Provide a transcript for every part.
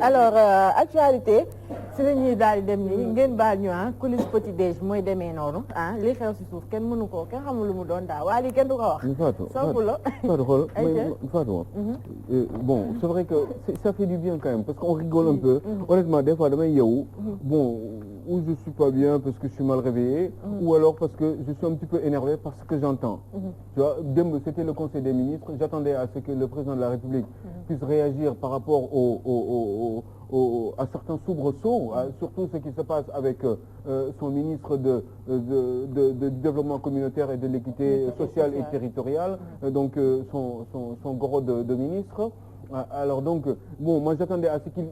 alors actualité si la ñuy daal di dem nii ngeen baal ñu coulisse petit déj mooy demee noonu li xew si suuf kenn mënu ko kenn xamul lu mu doon daal waa lii kenn du ko wax. Fatou bon c'est vrai que ça fait du bien quand même parce qu'on rigole un peu. Honnêtement des fois damay yeewu bon ou je suis pas bien parce que je suis mal réveillé ou alors parce que je suis un petit peu énervé parce que j'entends. Tu vois démb c'était le conseil des ministres j'attendais à ce que le président de la République puisse réagir par rapport à certains soubresauts, surtout ce qui se passe avec son ministre de développement communautaire et de l'équité sociale et territoriale, donc son gros de ministre. Alors donc bon moi j'attendais à ce qu'il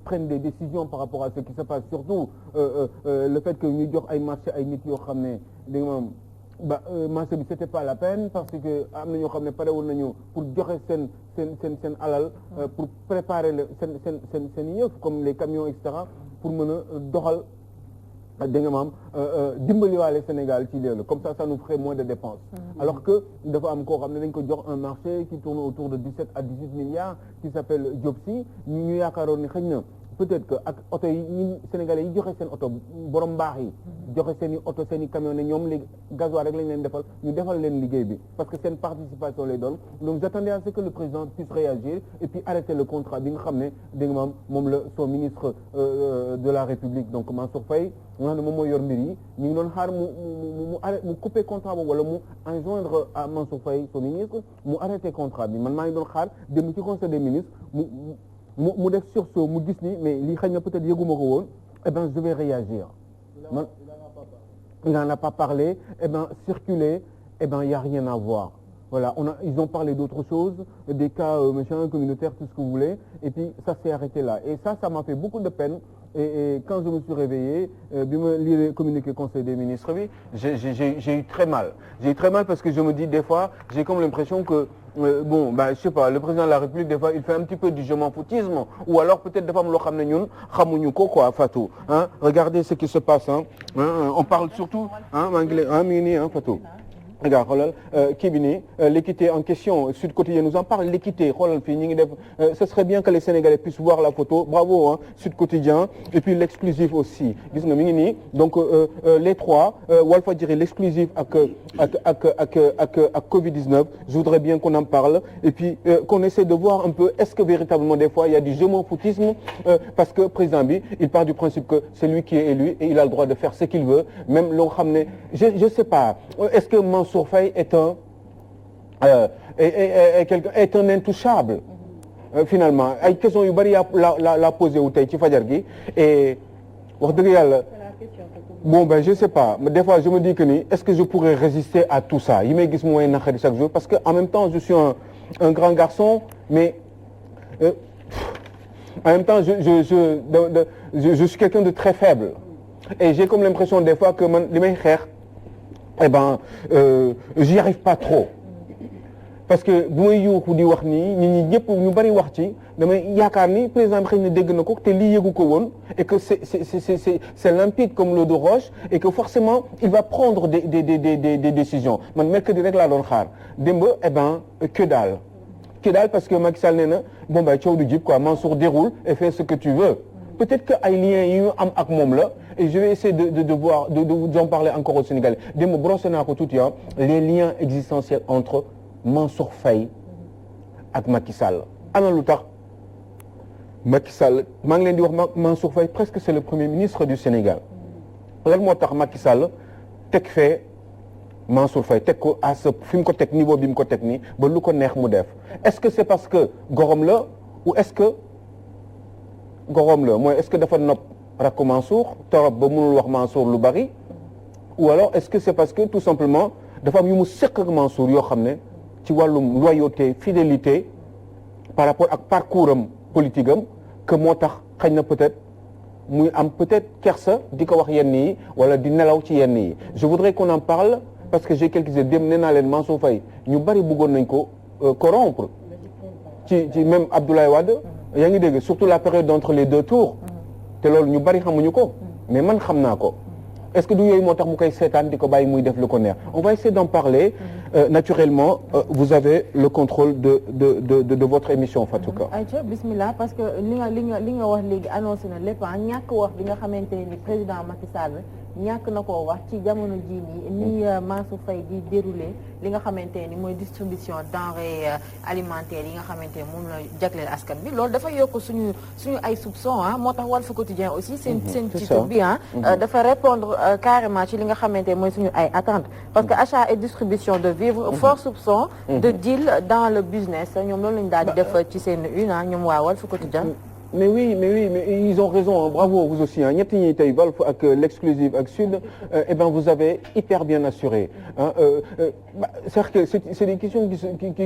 prenne des décisions par rapport à ce qui se passe surtout le fait que ñu jox ay marché ay nit yoo xam ne dégg nga marché bi c'était pas la peine parce que am na ñoo xam ne pare woon nañu pour joxe seen alal pour préparer seen yëf comme les camions et cetera pour mën a doxal dégg nga maam dimbaliwaale Sénégal ci loolu comme ça nous ferait moins de dépenses alors que dafa am koo xam ne dañ ko jox un marché qui tourne autour de 17 à 18 milliards qui s'appelle Diopsi ñu yaakaaroon ni xëy na peut-être que ak oto yi ñi Sénégalais yi joxe seen oto borom mbaax yi joxe seen i oto seen i camion ne ñoom léegi gasoil rek lañ leen defal ñu defal leen liggéey bi parce que seen participation lay doon donc j'attendais à ce que le président puisse réagir et puis arrêter le contrat bi nga xam ne dégg nga maam moom la son ministre de la République donc Mansour Faye nga xam ne moom mooy yor mbir yi ñu ngi doon xaar mu couper contrat boobu wala mu enjoindre à Mansour Faye son ministre mu arrêter contrat bi man maa ngi doon xaar dem ci conseil des ministres mu def sursaut mu gis ni mais lii xëy na peut-être yëguma ko woon eh ben je vais réagir man il n'en a pas parlé eh ben circuler eh ben il y a rien à voir voilà ils ont parlé d'autres choses des cas machin communautaires tout ce que vous voulez et puis ça s'est arrêté là et ça m'a fait beaucoup de peine et quand je me suis réveillé bi ma lire communiqué conseil des ministres bi j'ai eu très mal parce que je me dis des fois j'ai comme l'impression que je sais pas le président de la République des fois il fait un petit peu du je m'en foutisme ou alors peut-être dafa am loo xam ne ñun xamuñu ko quoi Fatou regardez ce qui se passe on parle surtout maa ngi lay mi ngi nii Fatou regarde xoolal kii bi nii l'équité en question Sud Quotidien nous en parle l'équité xoolal fii ñu ngi def ce serait bien que les Sénégalais puissent voir la photo bravo Sud Quotidien et puis l'exclusif aussi gis nga mi ngi nii donc les trois Walfadjri l'exclusif ak Covid-19 je voudrais bien qu'on en parle et puis qu'on essaie de voir un peu est-ce que véritablement des fois il y a du je m'en foutisme parce que président bi il part du principe que c'est lui qui est élu et il a le droit de faire ce qu'il veut même loo xam ne je sais pas est-ce que Mansour Faye est un intouchable finalement ay questions yu bari la posé wu tey ci fajar gi et wax dëgg yàlla je sais pas mais des fois je me dis que ni est-ce que je pourrais résister à tout ça yi may gis mooy naqari chaque jour parce que en même temps je suis un grand garçon mais en même temps je suis quelqu'un de très faible et j'ai comme l'impression des fois que man li may xeex j'y arrive pas trop parce que bu may yuuxu di wax nii nit ñi ñëpp ñu bari wax ci damay yaakaar ni président bi xëy na dégg na ko te lii yëgu ko woon et que c'est limpide comme l'eau de roche et que forcément il va prendre des décisions man mercredi rek laa doon xaar démb que daal parce que Macky Sall nee na coow du jib quoi Mansour déroule et fais ce que tu veux peut-être que ay liens yi ñu am ak moom la et je vais essayer d'en parler encore au Sénégal démb brossé naa ko tuuti les liens existentiels entre Mansour Faye ak Macky Sall ana lu tax Macky Sall maa ngi leen di wax Mansour Faye presque c'est le premier ministre du Sénégal lan moo tax Macky Sall teg fee Mansour Faye teg ko à ce fi mu ko teg niveau bi mu ko teg nii ba lu ko neex mu def est-ce que c'est parce que gorom la ou est-ce que gorom la mooy est-ce que dafa nopp rakku Mansour torop ba mënul wax Mansour lu bari ou alors est-ce que c'est parce que tout simplement dafa am yu mu seq ak Mansour yoo xam ne ci wàllum loyauté fidélité par rapport ak parcours am politique am que moo tax xëy na peut-être muy am peut-être kersa di ko wax yenn yi wala di nelaw ci yenn yi je voudrais qu'on en parle parce que j'ai quelques idées dem nee naa leen Mansour Faye ñu bari bëggoon nañ ko corrompre ci même Abdoulaye Wade yaa ngi dégg surtout la période entre les deux tours te loolu ñu bari xamuñu ko mais man xam naa ko est-ce que du yooyu moo tax mu koy seetaan di ko bàyyi muy def lu ko neex on va essayer d'en parler naturellement vous avez le contrôle de votre émission Fatou Ka. ayca bismillah parce que li nga wax léegi annoncé na lépp ñàkk wax bi nga xamante ni président Macky Sall ñàkk na koo wax ci jamono jii nii Mansour Faye di déroulé li nga xamante ni mooy distribution denrées alimentaires yi nga xamante ni moom la jagleel askan bi loolu dafa yokk suñu ay soupçons moo tax Walf Quotidien aussi seen titre bi dafa répondre carrément ci li nga xamante ni mooy suñu ay attentes parce que achat et distribution de vivres fort soupçon de deal dans le business ñoom loolu lañu daal di def ci seen ñoom waa Walf Quotidien. mais oui ils ont raison bravo vous aussi ñetti ñi tey Walf ak l'exclusive ak Sud eh ben vous avez hyper bien assuré c'est-à-dire que c'est des questions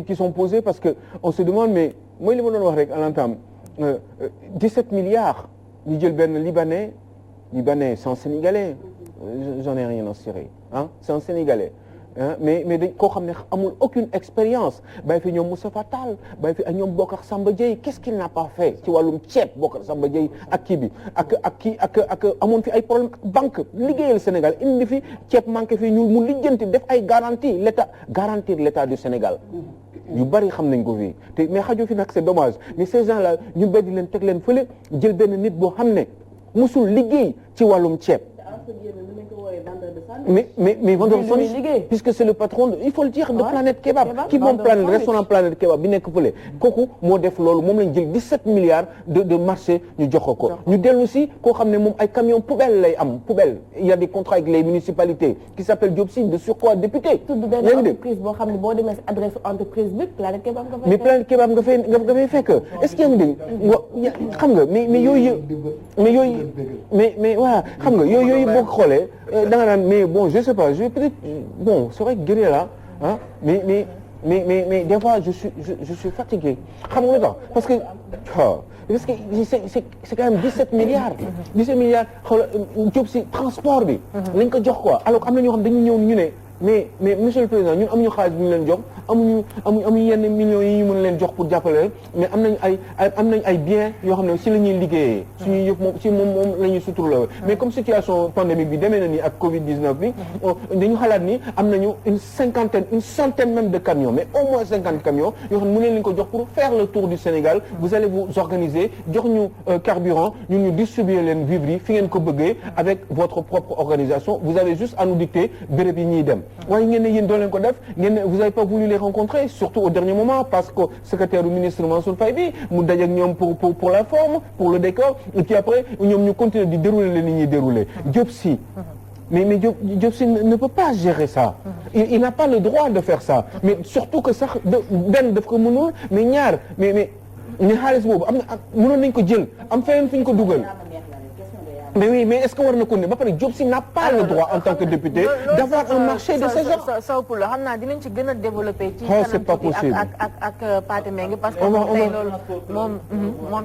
qui sont posées parce que on se demande mais mooy li ma doon wax rek à l'entame 17 milliards ñu jël benn libanais c'est un sénégalais j'en ai rien à cirer c'est un sénégalais mais dañ koo xam ne amul aucune expérience bàyyi fi ñoom Moustapha Tall bàyyi fi ak ñoom Bokar Samba Dièye qu'est-ce qu'il n'a pas fait ci wàllum ceeb Bokar Samba Dièye ak kii bi ak amoon fi ay problème ak banque liggéeyal Sénégal indi fi ceeb manqué fi ñu mu lijjanti def ay garantie garantir l'état du Sénégal yu bari xam nañ ko fii te mais xajo fi nag c'est dommage mais ces gens là ñu beddi leen teg leen fële jël benn nit boo xam ne musul liggéey ci wàllum ceeb mais vendeur de sandwich puisque c'est le patron il faut le dire de Planète Kebab ki moom restaurant Planète Kebab bi nekk fële kooku moo def loolu moom lañ jël 17 milliards de marché ñu jox ko ñu dellu si koo xam ne moom ay camion poubelle lay am poubelle il y a des contrats avec les municipalités qui s'appelle Diop Sy de surcroît député entreprise boo xam ne boo demee adresse entreprise bi Planète Kebab nga fay mais Planète Kebab nga fay fekk est-ce que yaa ngi dégg xam nga mais yooyu mais voilà xam nga yooyu boo ko xoolee da nga naan mais bon je sais pas je vais peut-être bon c'est vrai que Guèye là mais des fois je suis fatigué xam nga lu tax parce que c'est quand même 17 milliards. 17 milliards xoolal Diop Sy transport bi. lañ ko jox quoi alors am na ñoo xam dañuy ñëw ñu ne mais monsieur le président ñun amuñu xaalis bu ñu leen jox amuñu yenn millions yi ñu mën leen jox pour jàppale leen mais am nañ ay biens yoo xam ne si la ñuy liggéeyee. suñuy yëpp moom la ñuy suturloo mais comme situation pandémique bi demee na ni ak Covid 19 bi dañu xalaat ni am nañu une centaine même de camions mais au moins 50 camions yoo xam ne mën leen ko jox pour faire le tour du Sénégal vous allez vous organiser jox ñu carburant ñun ñu distribuer leen vivres yi fi ngeen ko bëggee avec votre propre organisation vous avez juste à nous dicter béréb yi ñuy dem. waaye ngeen ne yéen doo leen ko def ngeen ne vous avez pas voulu les rencontrer surtout au dernier moment parce que secrétaire du ministre Mansour Faye bi mu daje ak ñoom pour la forme pour le décor et puis après ñoom ñu continuer di dérouler leen ni ñuy dérouler Diop Sy mais Diop Sy ne peut pas gérer ça il n'a pas le droit de faire ça mais surtout que sax benn daf ko mënul mais ñaar mais xaalis boobu am na mënoon nañ ko jël am feneen fi ñu ko dugal mais oui mais est-ce que war na ko ne ba pare Diop Sy n'a pas le droit en tant que député d'avoir un marché de ce genre. saw pour la xam naa dinañ ci gën a développer. ci c'est pas possible ak Pathé Mengue parce que moom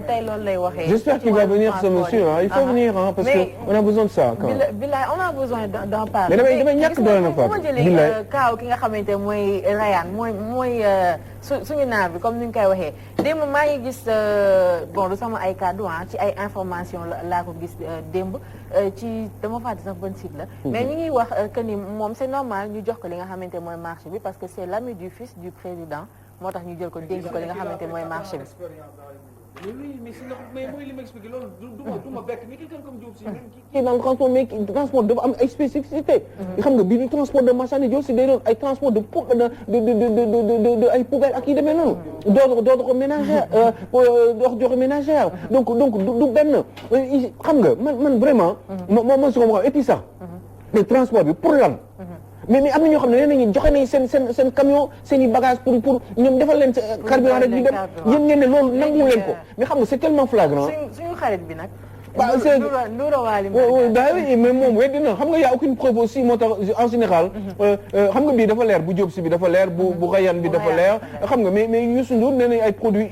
tey loolu lay waxee. j'espère qu'il va venir ce monsieur il faut venir parce que on a besoin de ça. bilaay on a besoin d'en parler. mais damay ñàkk doole na fa. bilaay kaaw ki nga xamante mooy Rayane mooy suñu naar bi comme ni ñu koy waxee démb maa ngi gis bon du sama ay kàddu ci ay information laa ko gis démb ci dama fàtte sax ban site la mais ñu ngi wax que ni moom c'est normal ñu jox ko li nga xamante mooy marché bi parce que c'est l'ami du fils du président moo tax ñu jël ko dénk ko li nga xamante mooy marché bi. oui mais mooy li ma expliqué loolu du ma bekk mais quelqu'un comme Diop Sy kii dans le transport mais transport dafa am ay spécificité xam nga bii du transport de marchandise Diop Sy day doon ay transport de ay poubelles ak yi demee noonu d'ordre ménagère d'ordre ménagère donc du benn xam nga man vraiment man su ko et puis sax le transport bi pour lan mais am na ñoo xam ne nee nañu joxe nañu seen camion seen i bagage pour ñoom defal leen carburant rek di dem yéen ngeen ne loolu nangu leen ko mais xam nga c'est tellement flagrant. suñu xarit bi nag. waaw c'est oui mais moom weddi na xam nga y a aucune preuve aussi moo tax en général. xam nga bii dafa leer bu Diop Sy bi dafa leer bu Rayane bi dafa leer. xam nga mais Youssou Ndour nee nañ ay produits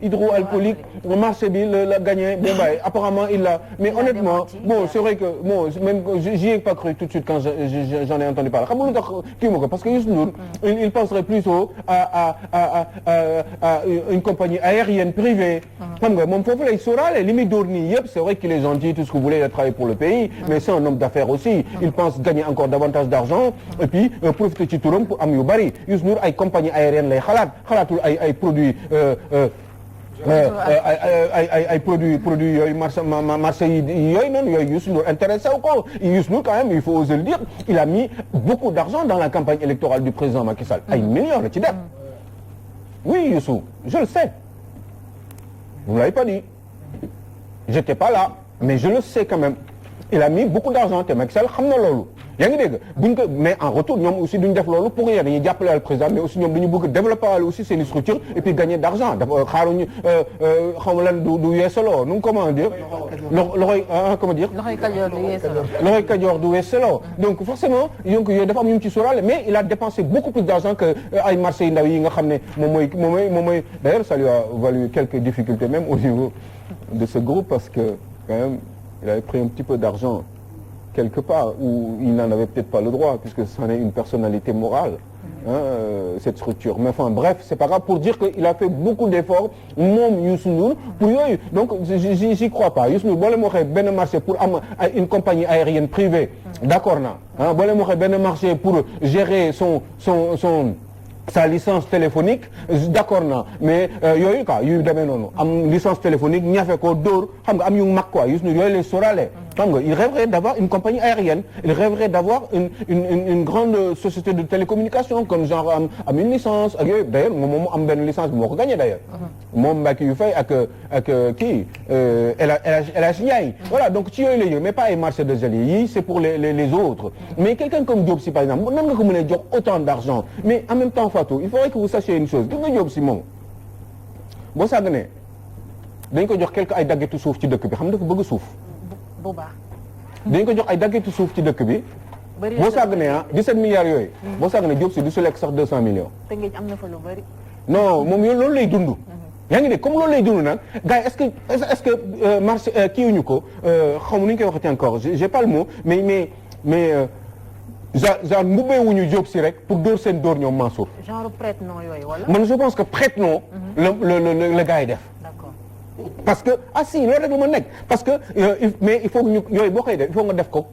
hydroalcooliques marché bi la gagné bon bah apparemment il l'a mais honnêtement bon c'est vrai que bon même j'y ai pas cru tout de suite quand j'en ai entendu parler xam nga lu tax kii ma ko parce que Youssou Ndour il penserait plutôt à une compagnie aérienne privée. xam nga moom foofu lay sóoraale li muy dóor nii yëpp c'est vrai vrai qu'il est gentil, tout ce que vous voulez, il a travaillé pour le pays, mais c'est un homme d'affaires aussi. Il pense gagner encore davantage d'argent et puis profiter ci turam pour am yu bari. Youssou Ndour ay compagnie aérienne lay xalaatul ay produits ay produits yooyu marché yi yooyu noonu yooyu Youssou Ndour intéressé wu ko. Youssou Ndour quand même il faut oser le dire il a mis beaucoup d'argent dans la campagne électorale du président Macky Sall ay millions la ci def. Oui Youssou je le sais vous ne l'avez pas dit j'étais pas là mais je le sais quand même il a mis beaucoup d'argent te Macky Sall xam na loolu. yaa ngi dégg buñ ko mais en retour ñoom aussi duñ def loolu pour rien dañuy jàppale le président mais aussi ñoom dañu bëgg développer aussi seen structure et puis gagner d'argent dafa xaaruñu xaw ma lan du weesaloo nu comment dire loxoy comment dire loxoy kajoor du weesaloo donc forcément yooyu dafa am ñu ci sóoraale mais il a dépensé beaucoup plus d'argent que ay marché yu ndaw yi nga xam ne moom mooy d'ailleurs ça lui a valu quelques difficultés même au niveau de ce groupe parce que quand même il avait pris un petit peu d'argent quelque part où il n'en avait peut-être pas le droit puisque c'en est une personnalité morale cette structure mais enfin bref c'est pas grave pour dire qu'il a fait beaucoup d'efforts moom Youssou Ndour pour yooyu donc j'y crois pas Youssou Ndour boo leen waxee benn marché pour am une compagnie aérienne privée d'accord na boo leen waxee benn marché pour gérer sa licence téléphonique d'accord na mais yooyu quoi yu demee noonu am licence téléphonique ñafe ko dóor xam nga am yu mag quoi Youssou Ndour yooyu lay sóoraale xam nga il rêverait d'avoir une compagnie aérienne il rêverait d'avoir une grande société de télécommunication comme genre am une licence ak yooyu d'ailleurs moom am benn licence bi moo ko gagné d'ailleurs moom Mbacké yu fay ak kii El Hadj Ndiaye voilà donc ci yooyu lay yëg mais pas ay marché de gel yi c'est pour les autres mais quelqu'un comme Diop Sy par exemple nan nga ko mën a jox autant d'argent mais en même temps Fatou il faudrait que vous sachiez une chose gis nga Diop Sy moom boo sàgganee dañ ko jox quelque ay daggetu suuf ci dëkk bi xam nga dafa bëgg suuf bu baax dañ ko jox ay daggetu suuf ci dëkk bi boo sàgganee 17 milliards yooyu boo sàgganee Diop Sy du su lekk sax 200 millions te ngeen am na fa lu bari non moom yow loolu lay dund yaa ngi ne comme loolu lay dund nag gars yi est-ce que marché kii wuñu ko xaw ma nu ñu koy waxati encore j'ai pas le mot mais genre mbubbee wuñu Diop Sy rek pour dóor seen dóor ñoom Mansour genre prête-nom yooyu wala man je pense que prête-nom la gars yi def d'accord parce que si loolu rek la ma nekk parce que mais il faut que ñu yooyu boo koy def il faut nga def ko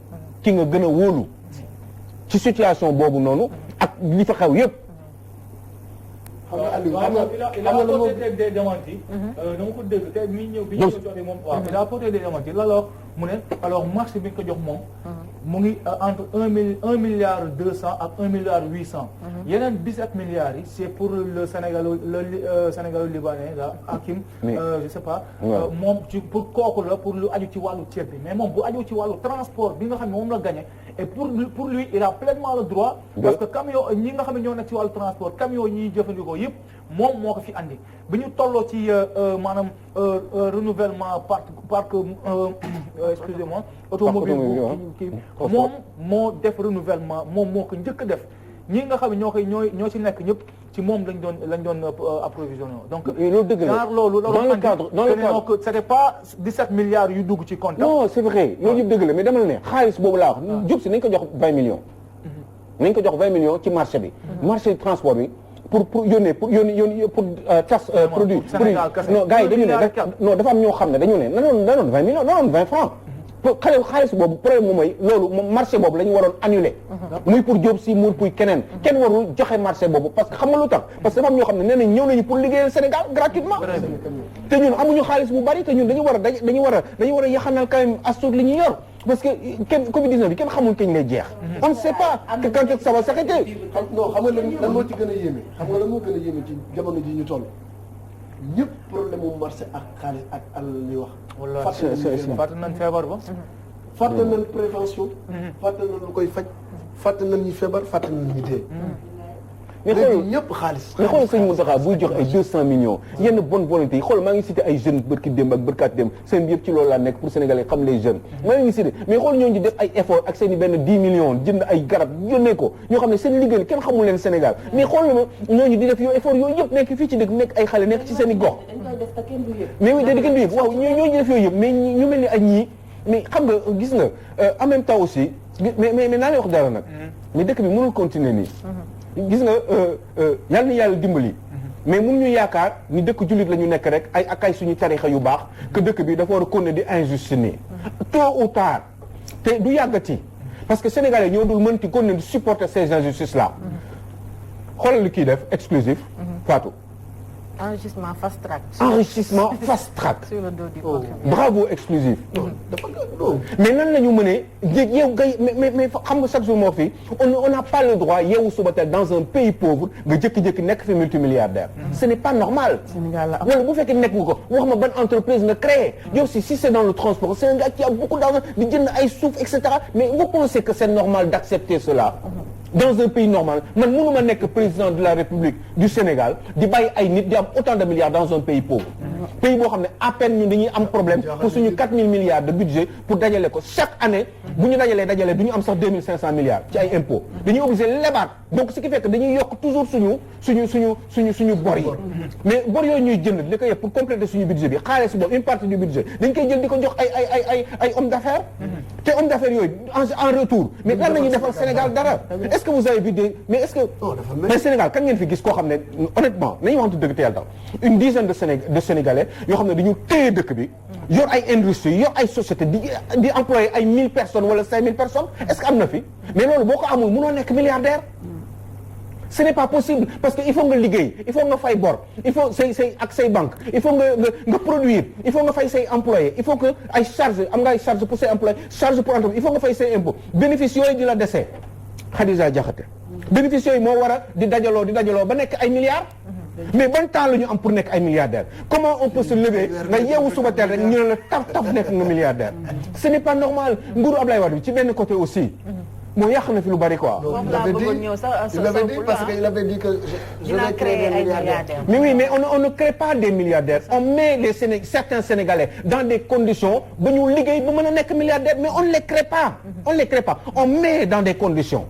ki nga gën a wóolu ci situation boobu noonu ak li fa xew yëpp xam nga Aliou il a apporté des démentis. dama ko dégg tey bi ñu joxe moom waaw il a apporté des démentis alors mu ne alors marché bi nga ko jox moom. mu ngi entre 1 milliard 200 ak 1 milliard 800. yeneen 17 milliards yi c'est pour le sénégalo-libanais là Hakim. je sais pas. moom pour kooku la pour lu aju ci wàllu ceeb bi mais moom bu aju ci wàllu transport bi nga xam ne moom la gagné et pour lui il a pleinement le droit. parce que camion ñi nga xam ne ñoo nekk ci wàllu transport camion ñiy jëfandikoo yëpp moom moo ko fi andi bi ñu tolloo ci maanaam renouvellement parc excusez-moi automobile kii moom moo def renouvellement moom moo ko njëkk a def ñi nga xam ne ñoo ci nekk ñëpp ci moom lañ doon approvisionné donc loolu dëgg la loolu dans le cadre c'était pas 17 milliards yu dugg ci compte non c'est vrai loolu yëpp dëgg la mais dama la ne xaalis boobu laa wax Diop Sy nañ ko jox 20 millions nañ ko jox 20 millions ci marché bi marché transport bi pour yónnee pour tas produit non gars yi dañu ne non dafa am ñoo xam ne dañu ne nanoon 20 millions nanoon 20 francs xaalis boobu problème moom mooy loolu marché boobu la ñu waroon annuler muy pour Diop Sy muy pour keneen kenn warul joxe marché boobu parce que xam nga lu tax parce que dafa am ñoo xam ne nee nañ ñëw nañu pour liggéeyal Sénégal gratuitement te ñun amuñu xaalis bu bari te ñun dañu war a yaxanal quand même astuut li ñuy yor parce que Covid-19 bi kenn xamul kañ lay jeex on ne sait pas quand est-ce que ça va s'arrêter non xam nga lan moo ci gën a yéeme xam nga lan moo gën a yéeme ci jamono ji ñu toll ñëpp problème mu marché ak xaalis ak alal li wax fàtte nañ feebar ba fàtte nañ prévention fàtte nañ lu koy faj fàtte nañ ñi feebar fàtte nañ ñi dee mais xool ñëpp xaalis mais xool sëñ Mountakha buy jox ay 200 millions yenn bonne volonté yi xool maa ngi cité ay jeunes bërki démb ak bërkaat démb seen bi yëpp ci loolu laa nekk pour Sénégalais xam les jeunes maa ngi cité mais xool ñooñu def ay effort ak seen i benn 10 millions jënd ay garab yónnee ko ñoo xam ne seen liggéey kenn xamul leen Sénégal mais xool na ma ñooñu di def yooyu effort yooyu yëpp nekk fii ci dëkk nekk ay xale nekk ci seen i gox mais oui da kenn du yëg waaw ñooñu def yooyu yëpp mais ñu mel ni ay ñii mais xam nga gis nga en même temps aussi mais naa lay wax dara nag mais dëkk bi mënul continuer nii gis nga yàlla na yàlla dimbali mais mun ñu yaakaar ni dëkk jullit la ñu nekk rek ay suñu tarixa yu baax que dëkk bi dafa war a continuer di injuste nii tôt ou tard te du yàggati parce que sénégalais ñoo dul mënti continuer di supporter ces injustices là xoolal li kii def exclusif Fatou enrichissement fast track. enrichissement fast track. sur le dos du contribuable. Bravo exclusif. mais nan la ñu mënee yow ngay mais xam nga chaque jour moo fi on n'a pas le droit yeewu suba teel dans un pays pauvre nga jékki-jékki nekk fi multimilliardaire. ce n'est pas normal. Sénégal la wala bu fekkee nekk nga ko wax ma ban entreprise nga créé. yow si c'est dans le transport c'est un gars qui a beaucoup d'argent di jënd ay suuf et cetera mais vous pensez que c'est normal d'accepter cela. dans un pays normal man mënuma nekk président de la République du Sénégal di bàyyi ay nit di am autant de milliards dans un pays pauvre. pays boo xam ne à peine ñun dañuy am problème pour suñu 4000 milliards de budget pour dajale ko chaque année bu ñu dajalee du ñu am sax 2500 milliards ci ay impôts dañuy obligé lebaat donc ce qui fait que dañuy yokk toujours suñu bor yi mais bor yooyu ñuy jënd li ko yëpp pour compléter suñu budget bi xaalis boobu une partie du budget dañ koy jël di ko jox ay hommes d'affaires te hommes d'affaires yooyu en retour mais lan la ñuy defal Sénégal dara est-ce que vous avez vu des mais est-ce que mais Sénégal kan ngeen fi gis koo xam ne honnêtement nañu waxante dëgg te yàlla une dizaine de Sénégalais yoo xam ne dañu téye dëkk bi yor ay industrie yor ay société di employer ay 1000 personnes wala 5000 personnes est-ce que am na fi mais loolu boo ko amul mënoo nekk milliardaire ce n'est pas possible parce que il faut nga liggéey il faut nga fay bor il faut say banque il faut nga produire il faut nga fay say employés il faut que ay charge am nga ay charge pour say employés charge pour entreprise il faut nga fay say impôts bénéfice yooyu di la dese Khadija Diakhaté bénéfice yooyu moo war a di dajaloo ba nekk ay milliards mais ban temps la ñu am pour nekk ay milliardaires comment on peut se lever nga yeewu suba teel rek ñu ne la taf nekk nga milliardaire ce n'est pas normal nguuru Ablaye Wade bi ci benn côté aussi moo yàq na fi lu bari quoi. il avait dit parce que il avait dit que je vais créer des milliardaires. mais oui mais on ne crée pas des milliardaires on met certains Sénégalais dans des conditions ba ñu liggéey ba mën a nekk milliardaires mais on ne les crée pas on met dans des conditions.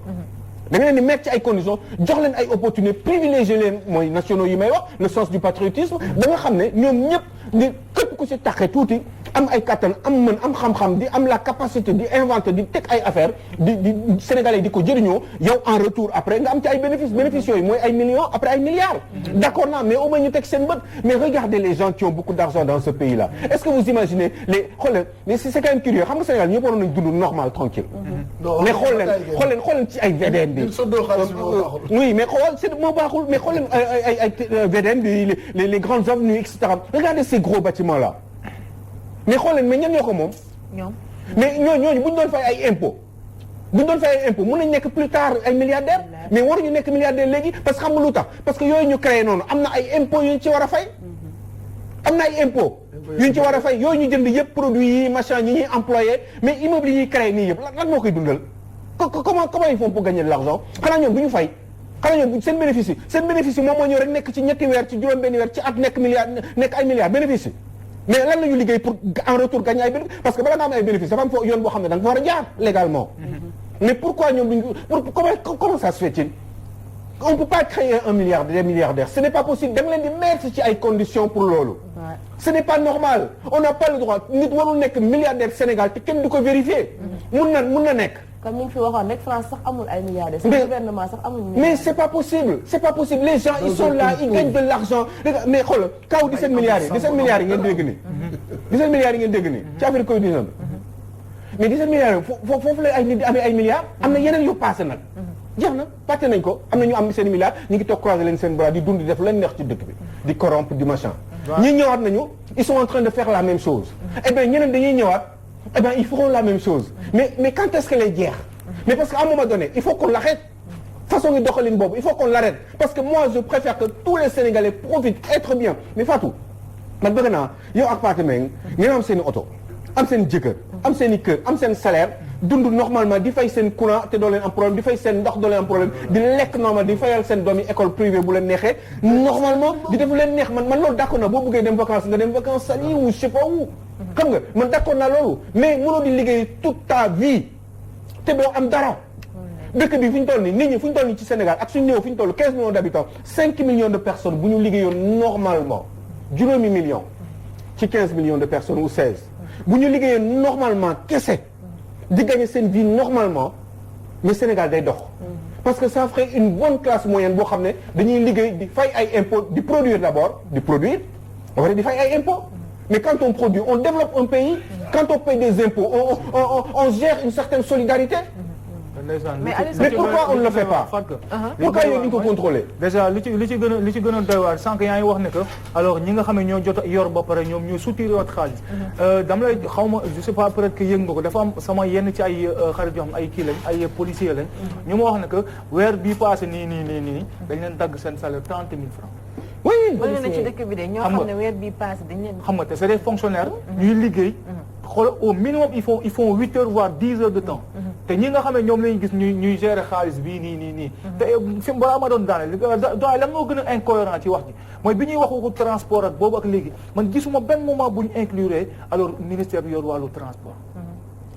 da nga leen di mettre ci ay conditions jox leen ay opportunités privilégier leen mooy nationaux yi may wax le sens du patriotisme ba nga xam ne ñoom ñëpp di képp ku ci taxee tuuti am ay kattan am mën am xam-xam di am la capacité di inventer di teg ay affaires di Sénégalais di ko jëriñoo yow en retour après nga am ci ay bénéfices yooyu mooy ay millions après ay milliards. d'accord naa mais au moins ñu teg seen bët mais regardez les gens qui ont beaucoup d'argent dans ce pays là est-ce que vous imaginez mais c'est quand même curieux xam nga Sénégal ñëpp waroon nañu dund normal tranquille. mais xool leen ci ay VDN bi. oui mais moo baaxul mais xool leen ay VDN bi les grandes avenues et cetera regardez ces gros bâtiments là mais xool leen mais ñan ñoo ko moom. ñoom mais ñooñu bu ñu doon fay ay impôts mën nañu nekk plus tard ay milliardaires mais waruñu nekk milliardaires léegi parce que xam nga lu tax parce que yooyu ñu créé noonu am na ay impôts yu ñu ci war a fay. am na ay impôts yu ñu ci war a fay yooyu ñu jënd yëpp produits yi machin yi ñuy employé mais immeuble yi ñuy créé nii yëpp lan moo koy dundal. comment ils font pour gagner de l'argent xanaa ñoom du ñu fay xanaa ñoom seen bénéfice yi moom moo ñëw rek nekk ci ñetti weer ci juróom-benni weer ci at nekk ay milliards bénéfice yi mais lan la ñu liggéey pour en retour gagner ay bénéfice parce que bala nga am ay bénéfice dafa am foo yoon boo xam ne da nga fa war a jaar légalement mais pourquoi ñoom duñ comment ça se fait-il on peut pas créer des milliardaires ce n'est pas possible da nga leen di mettre ci ay conditions pour loolu ce n'est pas normal on n'a pas le droit nit warul nekk milliardaire Sénégal te kenn du ko vérifier mun na nekk comme ni ñu fi waxoon rek France sax amul ay milliardaires. mais gouvernement sax amul milliardaires. mais c'est pas possible les gens ils sont là ils gagnent de l'argent mais xoolal kaw 17 milliards yi ngeen dégg nii 17 milliards yi ngeen dégg nii ci affaire Covid 19 mais 17 milliards yi foofu la ay nit di amee ay milliards am na yeneen yu passé nag jeex na fàtte nañ ko am na ñu am seen milliards ñu ngi toog croiser leen seen bras di dund di def leen neex ci dëkk bi di corrompre di machin ñi ñëwaat nañu ils sont en train de faire la même chose eh bien ñeneen dañuy ñëwaat eh bien ils feront la même chose mais quand est-ce que lay jeex mais parce qu'à un moment donné il faut qu'on l'arrête façon ngi doxalin boobu il faut qu'on l'arrête parce que moi je préfère que tous les Sénégalais profitent être bien mais Fatou man bëgg naa yow ak Fatou Mbengue ngeen am seen i oto am seen jëkkër am seen i kër am seen salaire dund normalement di fay seen courant te doo leen am problème di fay seen ndox doo leen am problème di lekk normal di fayal seen doom yi école privée bu leen neexee normalement di def leen neex man loolu d'accord na boo bëggee dem vacances nga dem vacances Saly ou je sais pas où xam nga man d'accord naa loolu mais mënoo di liggéey toute ta vie te doo am dara dëkk bi fi ñu toll nii nit ñi fu ñu toll nii ci Sénégal ak suñu néew fi ñu toll 15 millions d'habitants 5 millions de personnes bu ñu liggéeyoon normalement juróomi millions ci 15 millions de personnes ou 16 bu ñu liggéeyoon normalement kese di gagner seen vie normalement mais Sénégal day dox parce que ça ferait une bonne classe moyenne boo xam ne dañuy liggéey di fay ay impôts di produire d'abord di produire ba pare di fay ay impôts mais quand on produit on développe un pays quand on paye des impôts on gère une certaine solidarité. mais pourquoi on ne le fait pas. pourquoi yooyu duñ ko contrôler. déjà li ci gën a doy waar sànq yaa ngi wax ne que alors ñi nga xam ne ñoo jot a yor ba pare ñoom ñoo soutirer waat xaalis. dama lay xaw ma je sais pas peut-être que yëg nga ko dafa am sama yenn ci ay xarit yoo xam ay kii lañ ay policiers lañ. ñu ma wax ne que weer bii passé nii dañ leen dagg seen salaire 30 000 francs. oui bëri na ci dëkk bi de ñoo xam ne weer bii passé dañ leen. xam nga te c'est des fonctionnaires. ñuy liggéey. xoolal au minimum ils font 8 heures voire 10 heures de temps. te ñi nga xam ne ñoom lañu gis ñuy gérer xaalis bii nii. te fi balaa ma doon daane doy lan moo gën a incohérent ci wax ji mooy bi ñuy wax waxu transport ak boobu ak léegi man gisuma benn moment bu ñu inclure alors ministère bi yor wàllu transport.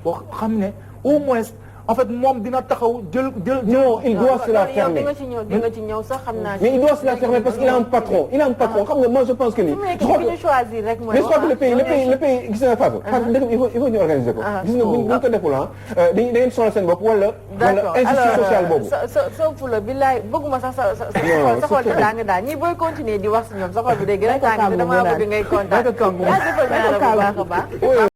boo xam ne au moins. en fait moom dina taxaw jël. non il doit se la fermer di nga ci ñëw sax xam naa. mais il doit se la fermer parce qu'il a un patron xam nga moi je pense que ni. je crois que ñu choisir rek mooy. mais je crois que le pays gis nga Fatou. il faut ñu organiser ko. gis nga bu ñu ko deful dañuy da ngeen sonal seen bopp wala. injustice sociale boobu. sa fula bi laay bëgguma sax sa xol di tàng daal ñi booy continuer di wax si ñoom sa xol bi day gën a tàng te damaa bëgg ngay kontaan. yaa jëfal naa la bu baax a baax.